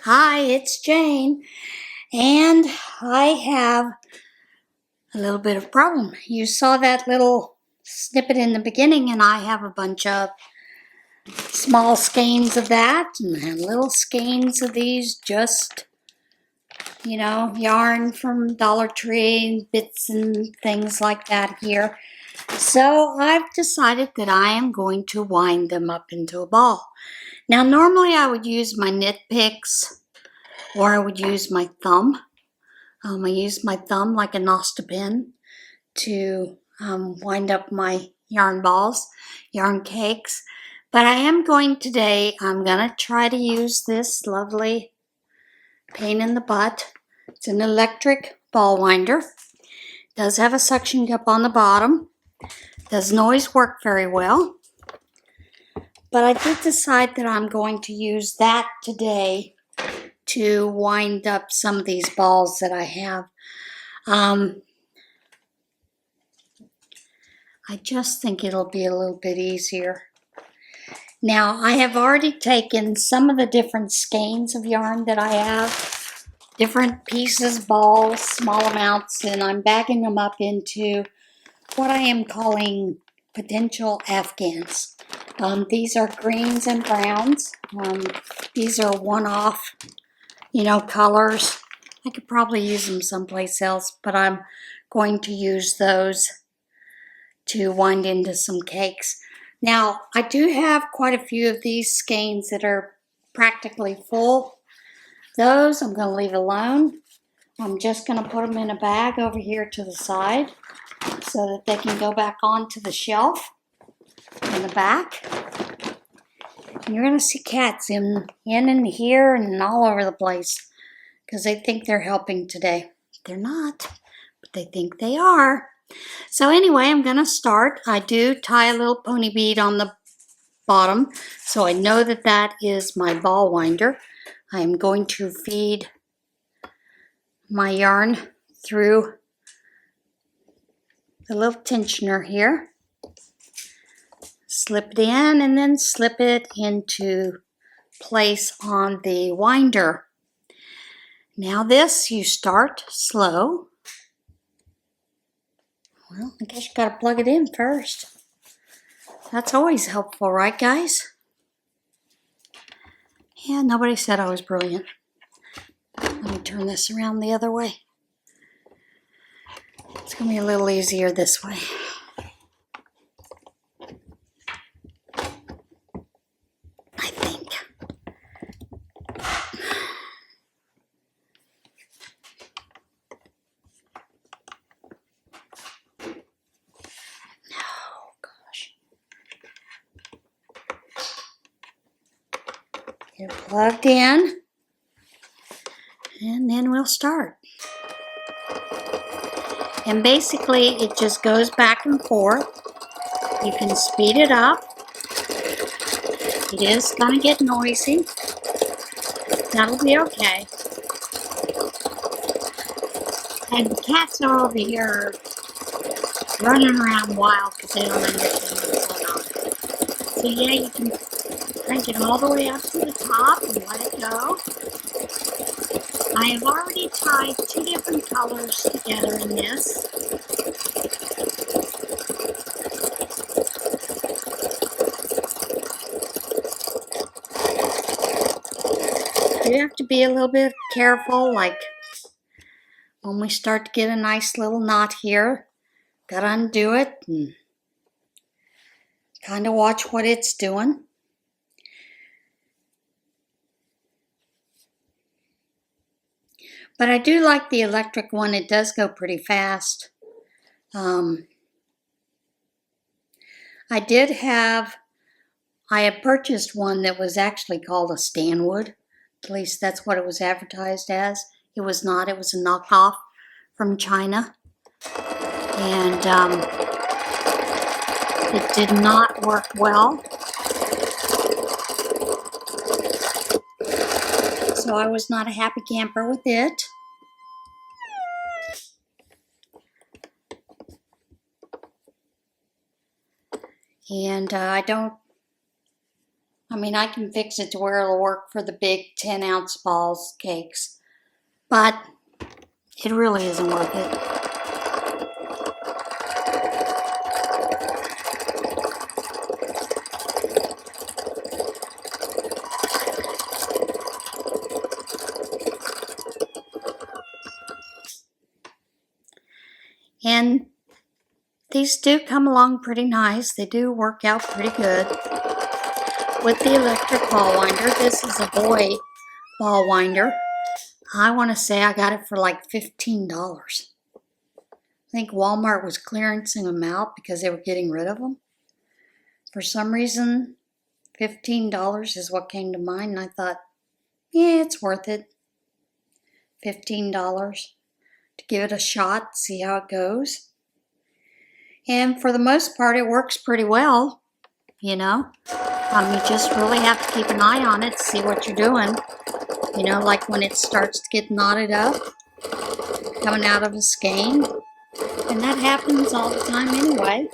Hi, it's Jane, and I have a little bit of a problem. You saw that little snippet in the beginning, and I have a bunch of small skeins of that, and little skeins of these just, yarn from Dollar Tree, bits and things like that here. So I've decided that I am going to wind them up into a ball. Now, normally I would use my knit picks, or I would use my thumb. I use my thumb like a Nosta pin to wind up my yarn balls, yarn cakes. But I am going today, I'm going to try to use this lovely pain in the butt. It's an electric ball winder. It does have a suction cup on the bottom. Doesn't always work very well. But I did decide that I'm going to use that today to wind up some of these balls that I have. I just think it'll be a little bit easier. Now, I have already taken some of the different skeins of yarn that I have, different pieces, balls, small amounts, and I'm bagging them up into what I am calling potential Afghans. These are greens and browns. These are one-off, colors. I could probably use them someplace else, but I'm going to use those to wind into some cakes. Now, I do have quite a few of these skeins that are practically full. Those I'm going to leave alone. I'm just going to put them in a bag over here to the side so that they can go back onto the shelf in the back. And you're going to see cats in and here and all over the place because they think they're helping today. They're not, but they think they are. So anyway, I'm going to start. I do tie a little pony bead on the bottom, so I know that that is my ball winder. I'm going to feed my yarn through the little tensioner here. Slip it in and then slip it into place on the winder. Now this, you start slow. Well, I guess you got to plug it in first. That's always helpful, right, guys? Yeah, nobody said I was brilliant. Let me turn this around the other way. It's going to be a little easier this way. I think. Get it plugged in, and then we'll start. And basically, it just goes back and forth. You can speed it up. It is going to get noisy. That'll be okay. And the cats are over here running around wild because they don't understand what's going on. So yeah, you can crank it all the way up to the top and let it go. I have already tied 2 different colors together in this. You have to be a little bit careful, like when we start to get a nice little knot here, gotta undo it and kind of watch what it's doing. But I do like the electric one. It does go pretty fast. I had purchased one that was actually called a Stanwood. At least that's what it was advertised as. It was not. It was a knockoff from China. And it did not work well. So I was not a happy camper with it. And I don't I mean, I can fix it to where it'll work for the big 10-ounce balls cakes, but it really isn't worth it. And these do come along pretty nice. They do work out pretty good. With the electric ball winder, this is a boy ball winder. I want to say I got it for like $15. I think Walmart was clearancing them out because they were getting rid of them. For some reason, $15 is what came to mind, and I thought, yeah, it's worth it. $15 to give it a shot, see how it goes. And for the most part, it works pretty well, you know. You just really have to keep an eye on it, see what you're doing. You know, like when it starts to get knotted up, coming out of a skein. And that happens all the time anyway.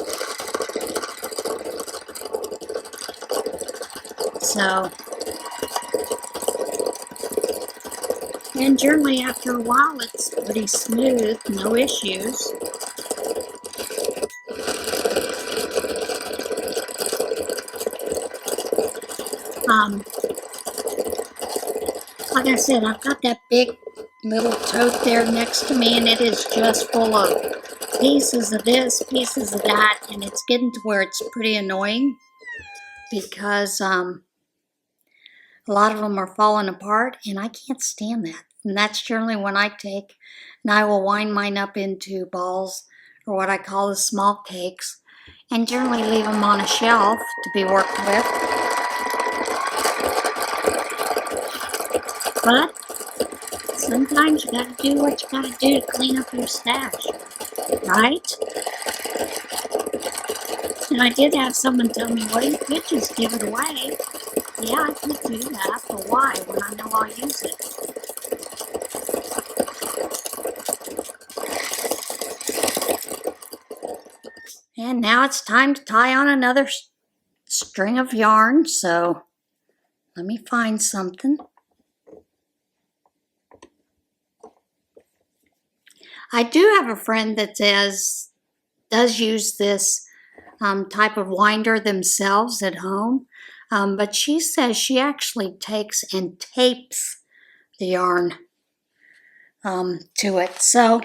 So, and generally after a while it's pretty smooth, no issues. Like I said, I've got that big little tote there next to me, and it is just full of pieces of this, pieces of that, and it's getting to where it's pretty annoying because a lot of them are falling apart, and I can't stand that. And that's generally when I take, and I will wind mine up into balls, or what I call the small cakes, and generally leave them on a shelf to be worked with. But sometimes you gotta do what you gotta do to clean up your stash, right? And I did have someone tell me, well, you could just give it away. Yeah, I could do that, but why when I know I'll use it? And now it's time to tie on another string of yarn, so let me find something. I do have a friend that does use this type of winder themselves at home, but she says she actually takes and tapes the yarn to it. So,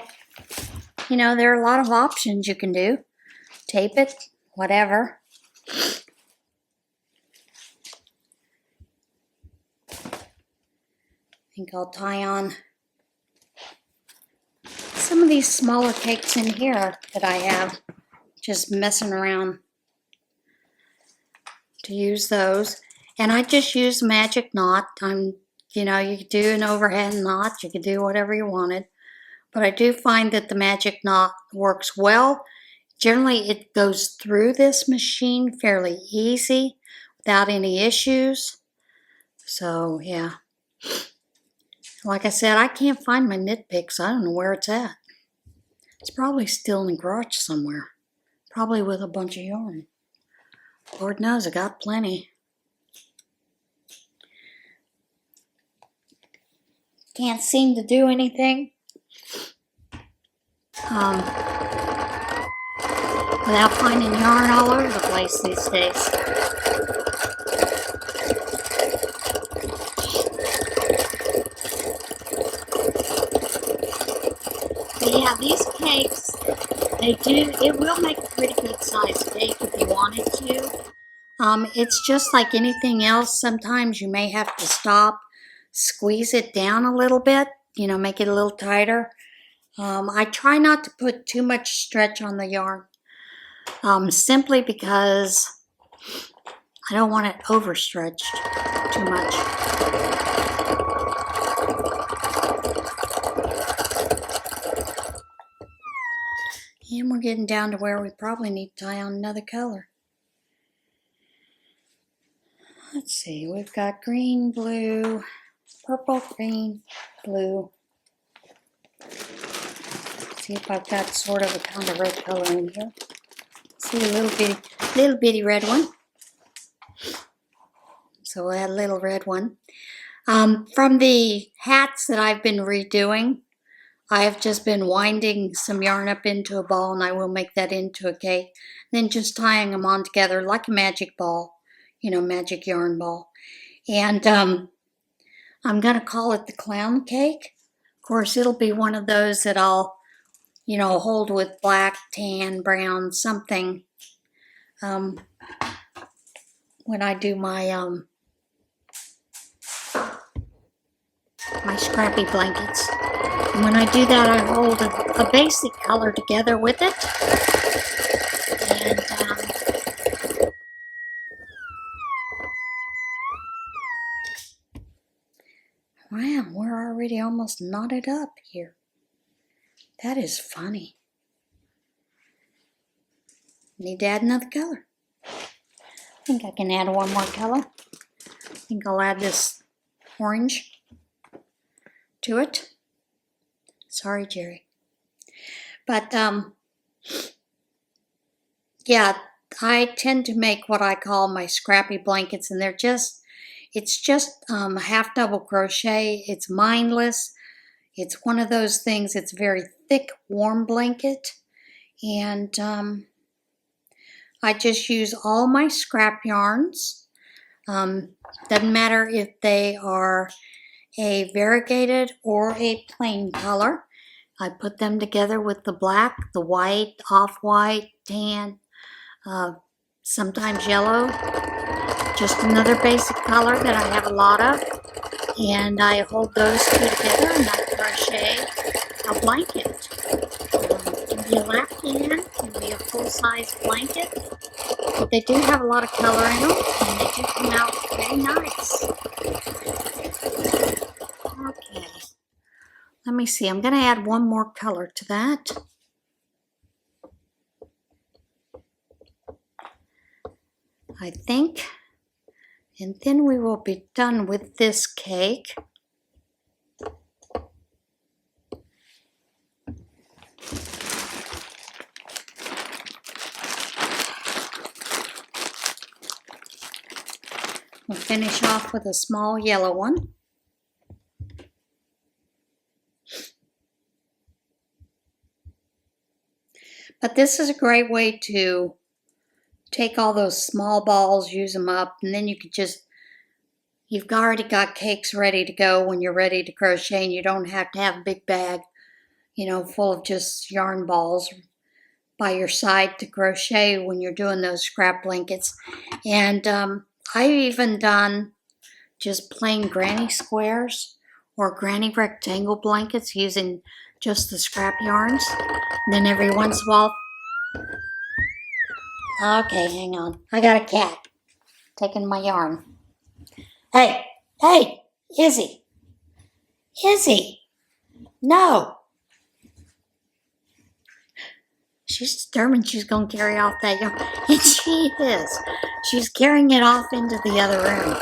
you know, there are a lot of options you can do. Tape it, whatever. I think I'll tie on some of these smaller cakes in here that I have, just messing around to use those. And I just use magic knot. You know, you could do an overhand knot, you could do whatever you wanted. But I do find that the magic knot works well. Generally, it goes through this machine fairly easy without any issues. So, yeah. Like I said, I can't find my knit picks. I don't know where it's at. It's probably still in the garage somewhere. Probably with a bunch of yarn. Lord knows, I got plenty. Can't seem to do anything without finding yarn all over the place these days. But yeah, these cakes, it will make a pretty good sized cake if you wanted to. It's just like anything else. Sometimes you may have to stop, squeeze it down a little bit, you know, make it a little tighter. I try not to put too much stretch on the yarn, simply because I don't want it overstretched too much. And we're getting down to where we probably need to tie on another color. Let's see, we've got green, blue, purple, green, blue. Let's see if I've got sort of a kind of red color in here. See a little bitty red one. So I had a little red one. From the hats that I've been redoing, I have just been winding some yarn up into a ball, and I will make that into a cake. Then just tying them on together like a magic ball, magic yarn ball. And I'm going to call it the clown cake. Of course, it'll be one of those that I'll, hold with black, tan, brown, something. When I do my my scrappy blankets. And when I do that, I hold a basic color together with it. And wow, we're already almost knotted up here. That is funny. Need to add another color. I think I can add one more color. I think I'll add this orange to it. Sorry, Jerry. But, yeah, I tend to make what I call my scrappy blankets, and it's just half double crochet. It's mindless. It's one of those things, it's a very thick, warm blanket, and I just use all my scrap yarns. Doesn't matter if they are a variegated or a plain color. I put them together with the black, the white, off-white, tan, sometimes yellow. Just another basic color that I have a lot of. And I hold those two together and I crochet a blanket. It can be a lap can, it can be a full-size blanket. But they do have a lot of color in them, and they do come out very nice. Okay, let me see. I'm going to add one more color to that. I think. And then we will be done with this cake. We'll finish off with a small yellow one. But this is a great way to take all those small balls, use them up, and then you could you've already got cakes ready to go when you're ready to crochet, and you don't have to have a big bag, full of just yarn balls by your side to crochet when you're doing those scrap blankets. And I've even done just plain granny squares or granny rectangle blankets using just the scrap yarns. And then every once in a while, okay, hang on. I got a cat taking my yarn. Hey, Izzy. No. She's determined she's going to carry off that yarn. And she is. She's carrying it off into the other room.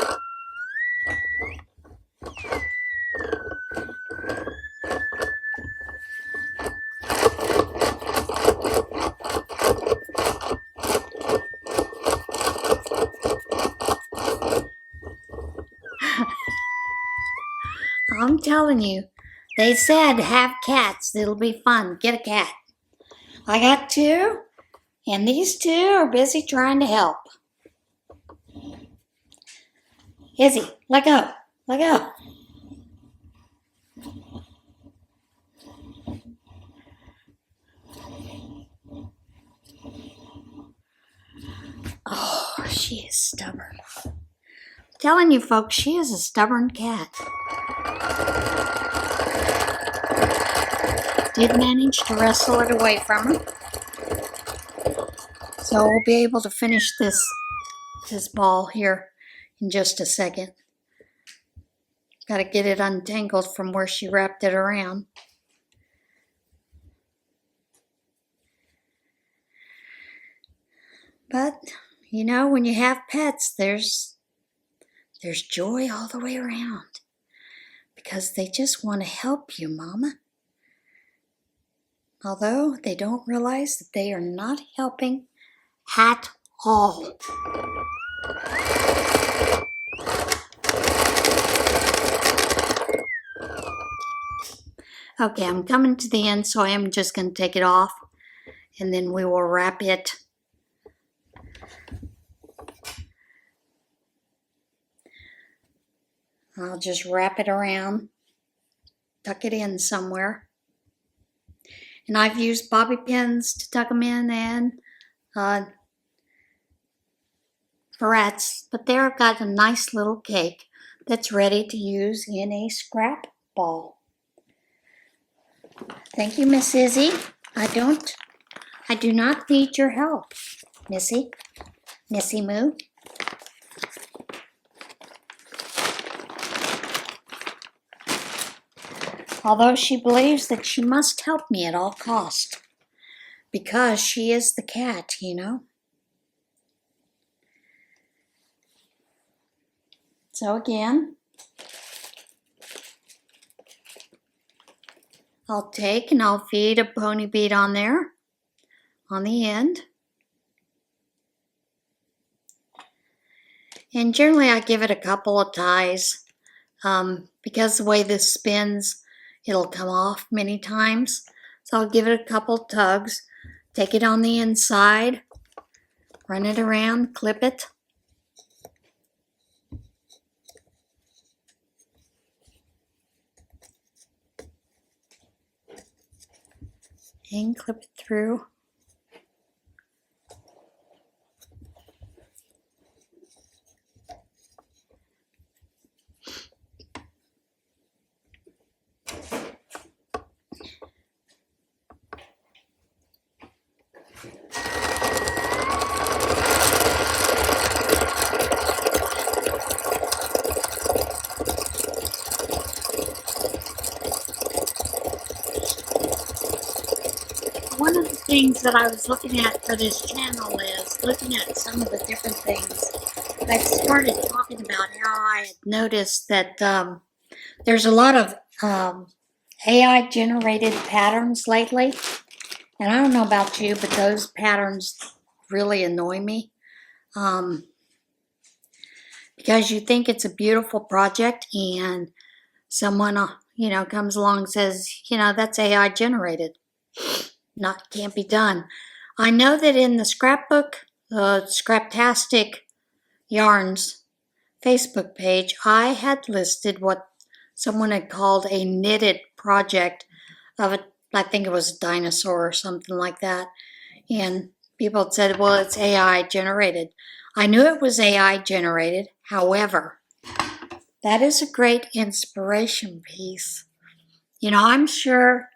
I'm telling you, they said have cats. It'll be fun. Get a cat. I got two, and these two are busy trying to help. Izzy, let go. Let go. Oh, she is stubborn. I'm telling you folks, she is a stubborn cat. Did manage to wrestle it away from her. So we'll be able to finish this ball here in just a second. Got to get it untangled from where she wrapped it around. But, when you have pets, there's joy all the way around. Because they just want to help you, Mama. Although they don't realize that they are not helping at all. Okay, I'm coming to the end, so I am just going to take it off, and then we will wrap it. I'll just wrap it around, tuck it in somewhere. And I've used bobby pins to tuck them in and barrettes, but there I've got a nice little cake that's ready to use in a scrap ball. Thank you, Miss Izzy. I do not need your help, Missy Moo. Although she believes that she must help me at all cost, because she is the cat, you know. So again, I'll take and I'll feed a pony bead on there, on the end. And generally I give it a couple of ties, because the way this spins, it'll come off many times. So I'll give it a couple tugs, take it on the inside, run it around, clip it. And clip it through. One of the things that I was looking at for this channel is looking at some of the different things. I started talking about how I had noticed that there's a lot of AI generated patterns lately. And I don't know about you, but those patterns really annoy me. Because you think it's a beautiful project and someone, comes along and says, that's AI generated. Can't be done. I know that in the scrapbook, Scraptastic Yarns Facebook page, I had listed what someone had called a knitted project of I think it was a dinosaur or something like that. And people had said, well, it's AI generated. I knew it was AI generated. However, that is a great inspiration piece. I'm sure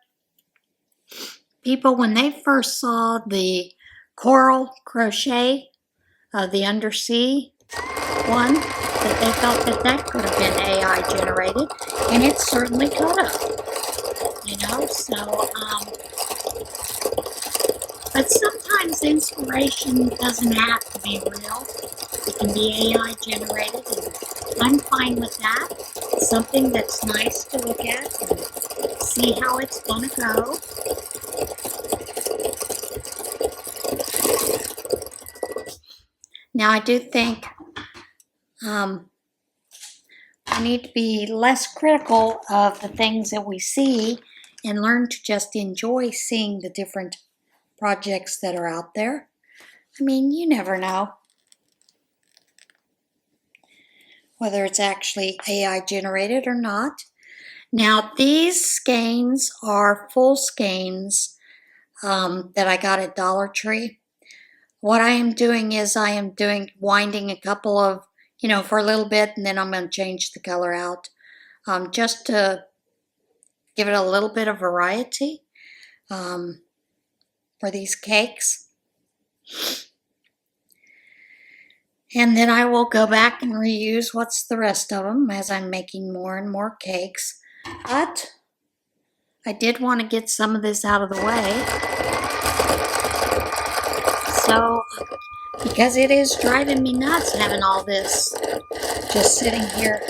people, when they first saw the coral crochet, the undersea one, that they felt that could have been AI generated, and it certainly could have. But sometimes inspiration doesn't have to be real. It can be AI generated, and I'm fine with that. It's something that's nice to look at and see how it's going to go. Now, I do think we need to be less critical of the things that we see and learn to just enjoy seeing the different projects that are out there. I mean, you never know whether it's actually AI generated or not. Now, these skeins are full skeins that I got at Dollar Tree. What I am doing is winding a couple of, for a little bit, and then I'm going to change the color out just to give it a little bit of variety for these cakes. And then I will go back and reuse what's the rest of them as I'm making more and more cakes. But I did want to get some of this out of the way. So, because it is driving me nuts having all this just sitting here.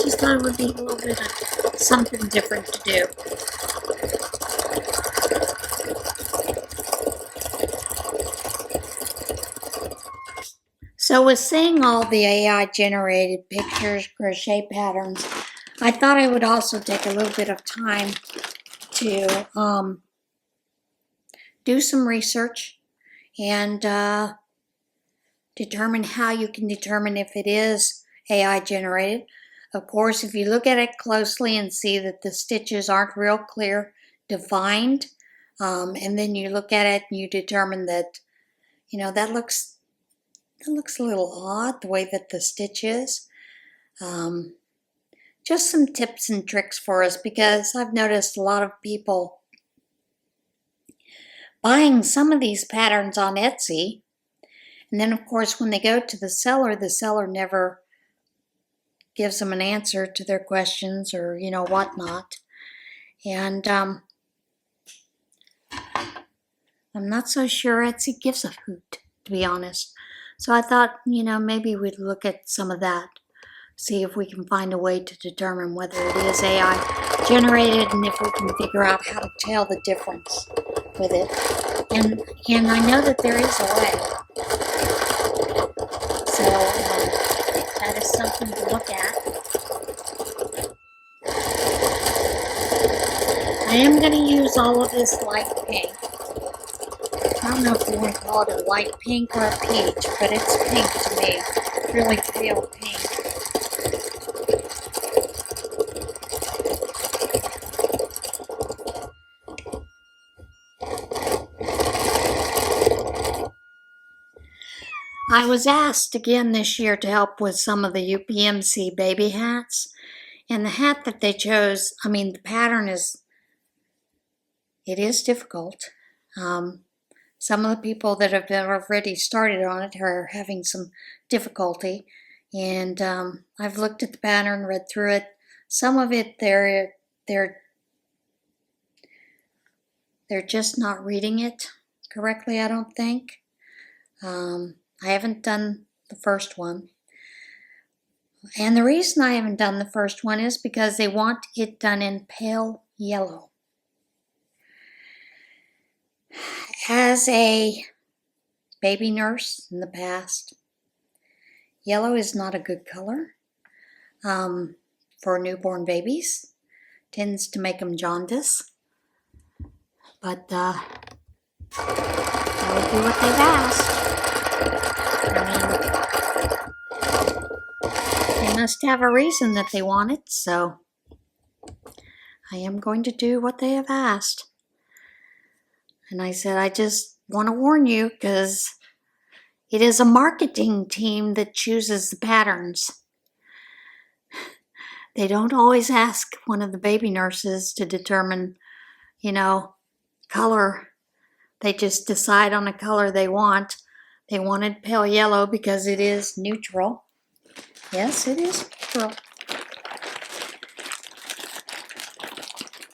Just thought it would be a little bit of something different to do. So with seeing all the AI generated pictures, crochet patterns, I thought I would also take a little bit of time to do some research and determine how you can determine if it is AI generated. Of course, if you look at it closely and see that the stitches aren't real clear, defined, and then you look at it and you determine that, that looks a little odd, the way that the stitch is. Just some tips and tricks for us, because I've noticed a lot of people buying some of these patterns on Etsy, and then of course when they go to the seller never gives them an answer to their questions or whatnot. And I'm not so sure Etsy gives a hoot, to be honest. So I thought, maybe we'd look at some of that, see if we can find a way to determine whether it is AI generated, and if we can figure out how to tell the difference with it. And I know that there is a way. So that is something to look at. I am going to use all of this light pink. I don't know if you want to call it a light pink or a peach, but it's pink to me. Really pale pink. I was asked again this year to help with some of the UPMC baby hats. And the hat that they chose, the pattern is difficult. Some of the people that have already started on it are having some difficulty. And I've looked at the pattern, read through it. Some of it, they're just not reading it correctly, I don't think. I haven't done the first one. And the reason I haven't done the first one is because they want it done in pale yellow. As a baby nurse in the past, yellow is not a good color for newborn babies. Tends to make them jaundice. But that would be what they've asked. They must have a reason that they want it, so I am going to do what they have asked. And I said, I just want to warn you, because it is a marketing team that chooses the patterns. They don't always ask one of the baby nurses to determine, color. They just decide on a color they want. They wanted pale yellow because it is neutral. Yes, it is neutral.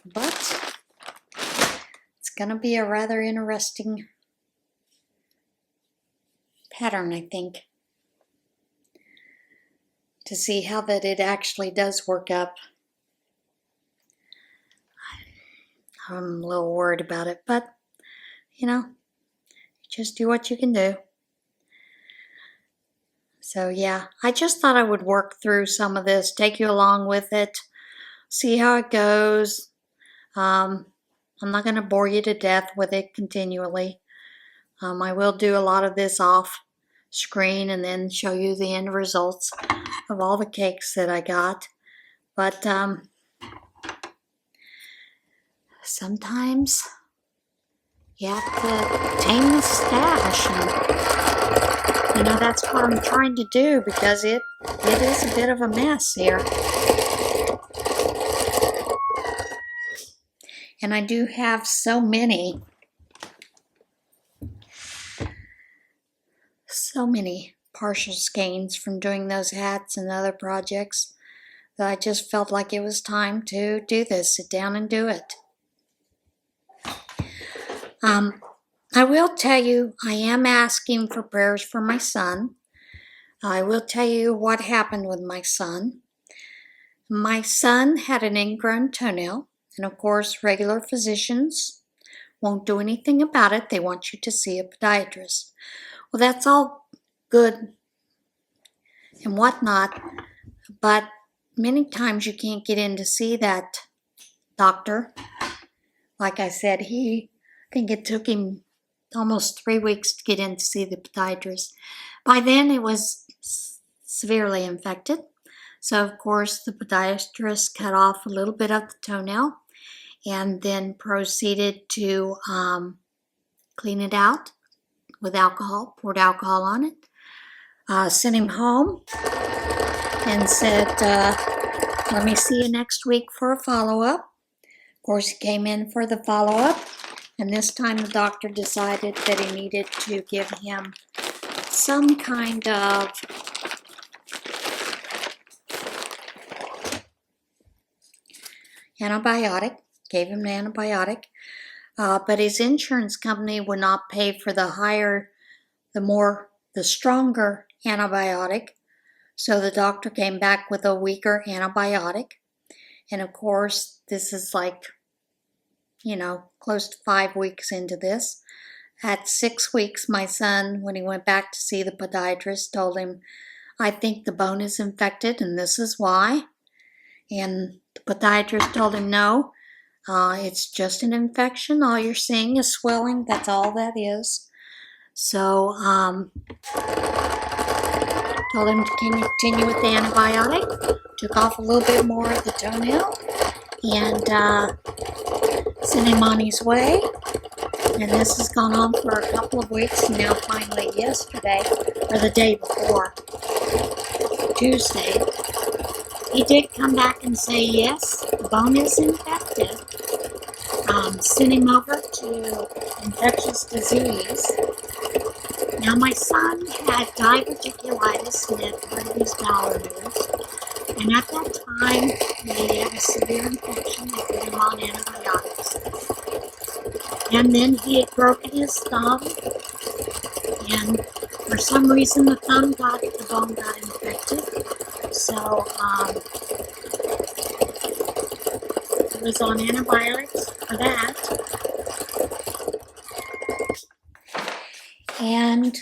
But it's going to be a rather interesting pattern, I think, to see how that it actually does work up. I'm a little worried about it, but, just do what you can do. So yeah, I just thought I would work through some of this, take you along with it, see how it goes. I'm not going to bore you to death with it continually. I will do a lot of this off screen and then show you the end results of all the cakes that I got. But sometimes you have to tame the stash, and that's what I'm trying to do, because it is a bit of a mess here. And I do have so many partial skeins from doing those hats and other projects that I just felt like it was time to do this, sit down and do it. I will tell you, I am asking for prayers for my son. I will tell you what happened with my son. My son had an ingrown toenail, and of course, regular physicians won't do anything about it. They want you to see a podiatrist. Well, that's all good and whatnot, but many times you can't get in to see that doctor. Like I said, I think it took him almost 3 weeks to get in to see the podiatrist. By then, it was severely infected. So, of course, the podiatrist cut off a little bit of the toenail and then proceeded to clean it out with alcohol, poured alcohol on it, sent him home and said, let me see you next week for a follow-up. Of course, he came in for the follow-up, and this time the doctor decided that he needed to give him some kind of antibiotic, gave him an antibiotic, but his insurance company would not pay for the stronger antibiotic. So the doctor came back with a weaker antibiotic. And of course, this is like, close to 5 weeks into this. At 6 weeks, my son, when he went back to see the podiatrist, told him, I think the bone is infected and this is why. And the podiatrist told him, no, it's just an infection. All you're seeing is swelling. That's all that is. So, told him to continue with the antibiotic. Took off a little bit more of the toenail and sent him on his way. And this has gone on for a couple of weeks. And now finally yesterday, or the day before, Tuesday, he did come back and say, yes, the bone is infected. Sent him over to infectious disease. Now my son had diverticulitis and had part of his bowel removed. And at that time, he had a severe infection. They put him on antibiotics. And then he had broken his thumb. And for some reason, the bone got infected. So, he was on antibiotics for that. And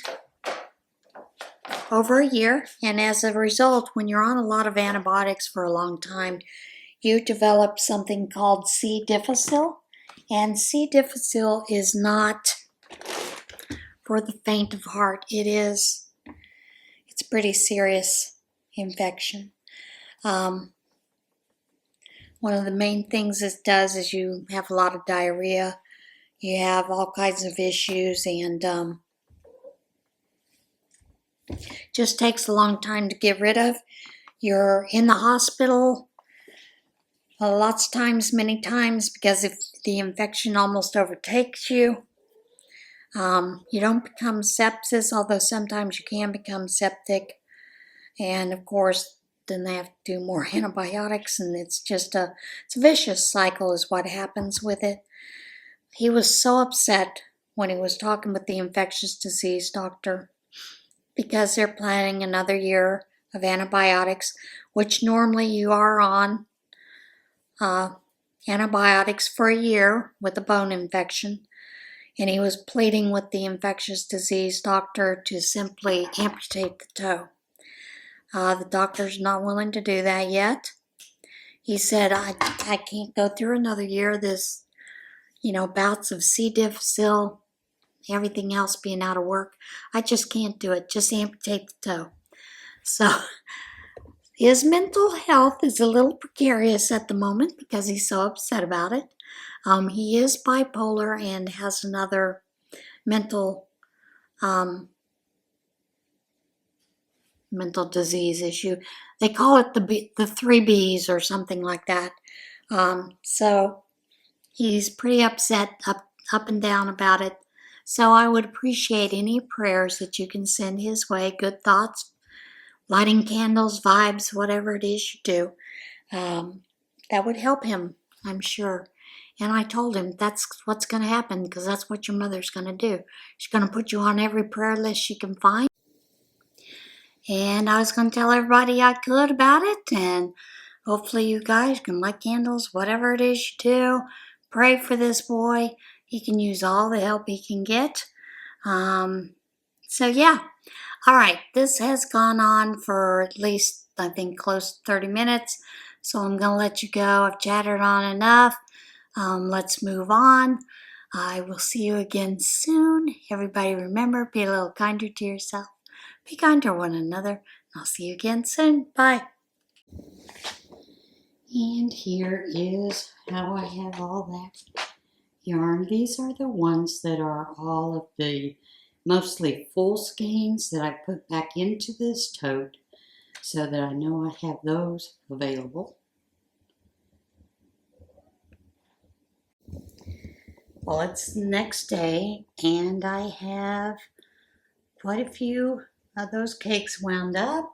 over a year, and as a result, when you're on a lot of antibiotics for a long time, you develop something called C. difficile. And C. difficile is not for the faint of heart. It's a pretty serious infection. One of the main things it does is you have a lot of diarrhea. You have all kinds of issues, and just takes a long time to get rid of. You're in the hospital many times, because if the infection almost overtakes you, you don't become sepsis, although sometimes you can become septic. And of course, then they have to do more antibiotics, and it's a vicious cycle is what happens with it. He was so upset when he was talking with the infectious disease doctor, because they're planning another year of antibiotics, which normally you are on antibiotics for a year with a bone infection. And he was pleading with the infectious disease doctor to simply amputate the toe. The doctor's not willing to do that yet. He said, I can't go through another year of this, bouts of C. difficile, everything else being out of work. I just can't do it. Just amputate the toe. So his mental health is a little precarious at the moment because he's so upset about it. He is bipolar and has another mental disease issue. They call it the 3 Bs or something like that. So he's pretty upset, up and down about it. So I would appreciate any prayers that you can send his way, good thoughts, lighting candles, vibes, whatever it is you do. That would help him, I'm sure. And I told him that's what's going to happen, because that's what your mother's going to do. She's going to put you on every prayer list she can find. And I was going to tell everybody I could about it, and hopefully you guys can light candles, whatever it is you do. Pray for this boy. He can use all the help he can get. So yeah. All right, this has gone on for at least, I think, close to 30 minutes. So I'm going to let you go. I've chattered on enough. Let's move on. I will see you again soon. Everybody remember, be a little kinder to yourself. Be kind to one another. I'll see you again soon. Bye. And here is how I have all that yarn. These are the ones that are all of the mostly full skeins that I put back into this tote so that I know I have those available. Well, it's the next day and I have quite a few of those cakes wound up.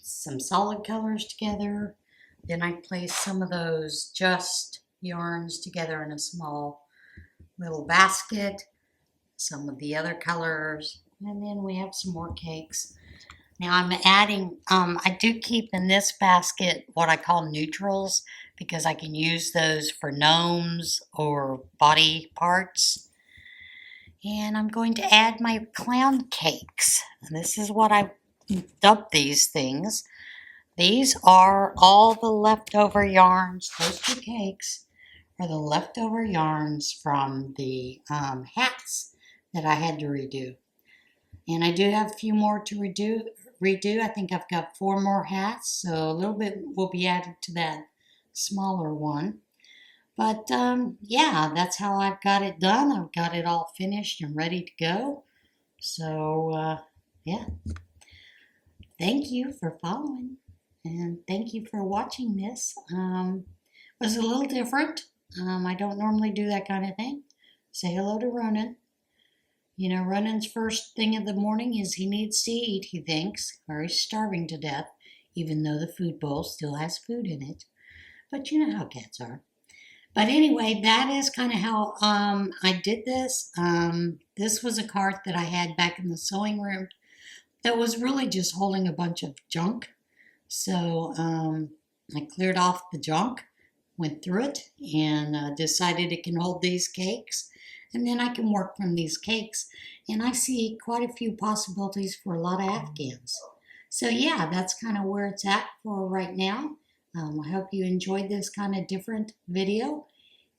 Some solid colors together. Then I placed some of those just yarns together in a small little basket. Some of the other colors. And then we have some more cakes. Now I'm adding, I do keep in this basket what I call neutrals because I can use those for gnomes or body parts. And I'm going to add my clown cakes. And this is what I dubbed these things. These are all the leftover yarns. Those two cakes are the leftover yarns from the hats that I had to redo. And I do have a few more to redo. I think I've got 4 more hats, so a little bit will be added to that smaller one. But yeah, that's how I've got it done. I've got it all finished and ready to go. So yeah, thank you for following. And thank you for watching this. It was a little different. I don't normally do that kind of thing. Say hello to Ronan. You know, Ronan's first thing in the morning is he needs to eat, he thinks, or he's starving to death, even though the food bowl still has food in it. But you know how cats are. But anyway, that is kind of how I did this. This was a cart that I had back in the sewing room that was really just holding a bunch of junk. So I cleared off the junk, went through it, and decided it can hold these cakes. And then I can work from these cakes. And I see quite a few possibilities for a lot of Afghans. So yeah, that's kind of where it's at for right now. I hope you enjoyed this kind of different video.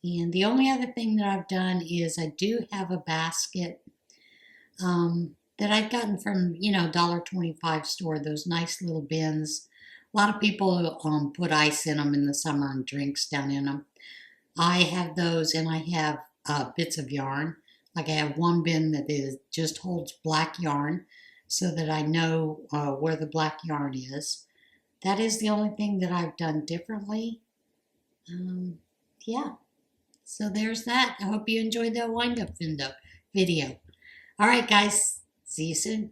And the only other thing that I've done is I do have a basket that I've gotten from, you know, $1.25 store, those nice little bins. A lot of people put ice in them in the summer and drinks down in them. I have those, and I have bits of yarn. Like I have one bin that just holds black yarn so that I know where the black yarn is. That is the only thing that I've done differently. Yeah. So there's that. I hope you enjoyed that wind-up video. All right, guys. See you soon.